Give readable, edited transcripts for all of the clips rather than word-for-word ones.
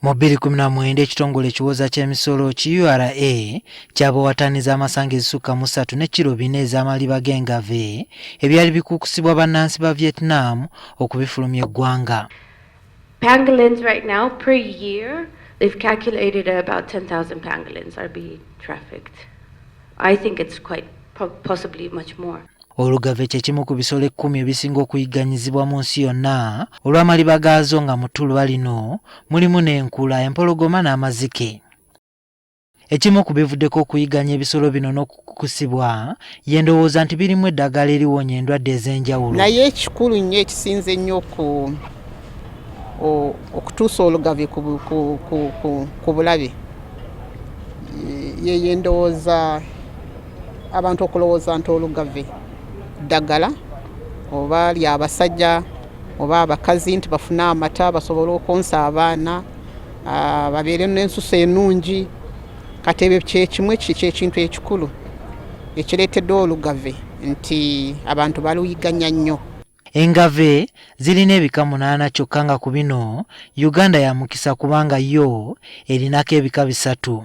Mu 2019 ekitongole ekiwoza ky'emisolo URA kyabawataniza amasanga ezisukka mu 3 ne kilo 4 ez'amaliba g'engave ebyali bikukusibwa bannansi ba Vietnam okubifulumya eggwanga. Pangolins right now per year they've calculated about 10,000 pangolins are being trafficked. I think it's quite possibly much more. Olugave kyekimu ku bisolo 10 ebisinga okuyigganyizibwa mu nsi yonna olw'amaliba gaazo nga mu ttuluba lino mulimu n'enkula, empologoma n'amazike. Ekimu ku bivuddeko okuyigganya ebisolo bino n'okukusibwa y'endowooza nti birimu eddagala eriwonya endwadde ez'enjawulo. Naye ekikulu nnyo ekisinze ennyo okutuusa olugave ku bulabe ye endowooza abantu okulowooza nti olugave ddagala oba ly'abasajja oba abakazi nti bafune amata basobole okonsa abaana babeere n'ensuso ennungi. Kati ebyo ky'ekintu ekikulu ekireetedde olugave nti abantu baluyigganya nnyo. Engave zirina ebika 8 kyokka nga ku bino Uganda ya mukisa kubanga yo erinako ebika 3.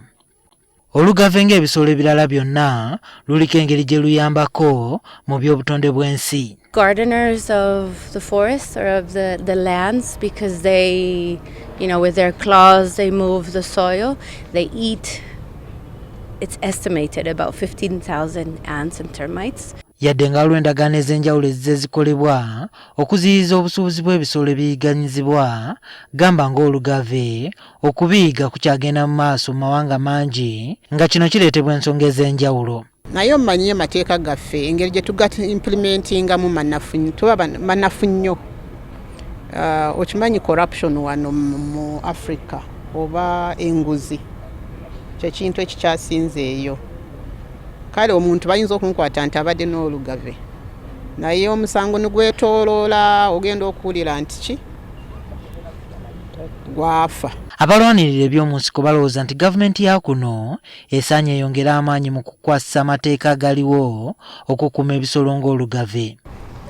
Olugave ng'ebisolo ebirala byonna luliko engeri gye luyambako mu by'obutonde bw'ensi. Gardeners of the forest or of the lands, because they, with their claws they move the soil, they eat. It's estimated about 15,000 ants and termites. Yadde nga olw'endagaano ez'enjawulo ezizze zikolebwa okuziyiza obusuubuzi bw'ebisolo ebiyigganyizibwa, gamba ng'olugave okubiyiga kukyagenda mu maaso mu mawanga mangi nga kino kireetebwa ensonga ez'enjawulo. Naye omanyi amateeka gaffe engeri gye implementingamu manafu nnyo. Okimanyi corruption wano mu Africa oba enguzi kyekintu ekikyasinze eyo. Kale omuntu bayinza okunkwata nti abadde n'olugave naye omusango nigwetooloola ogenda okuwulira nti ki gwafa. Abalwanirira eby'omunsiko balowooza nti gavumenti ya kuno esaanye eyongere amaanyi mu kukwasisa amateeka agaliwo okukuuma ebisolo ng'olugave.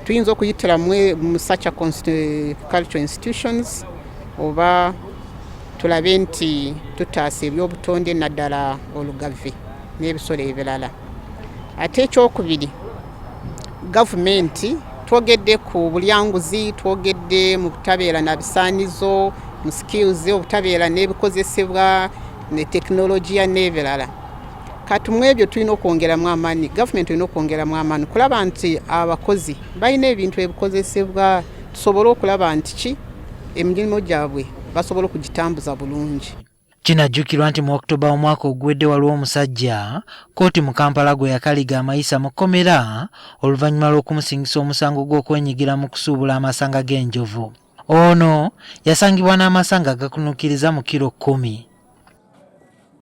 Tuyinza okuyitira mu such cultural institutions oba tulabe nti tutaasa ebyobutonde naddala olugave n'ebisolo ebirala. Ate ekyokubiri, gavumenti twogedde ku bulyanguzi, twogedde mu butabeera na bisaanizo, mu skills obutabeera n'ebikozesebwa ne tekinologiya n'ebirala. Kati mu ebyo tulina okwongeramu amaanyi, gavumenti erina okwongeramu amaanyi kulaba nti abakozi balina ebintu ebikozesebwa tusobole okulaba nti ki emirimu gyabwe basobola okugitambuza bulungi. Kinajjukirwa nti mu October omwaka oguwedde waliwo omusajja kkooti mu Kampala gwe yakaliga amayisa mu kkomera oluvannyuma lw'okumusingisa omusango gw'okwenyigira mu kusuubula amasanga g'enjovu. Ono yasangibwa n'amasanga agakunuukiriza mu kilo 10.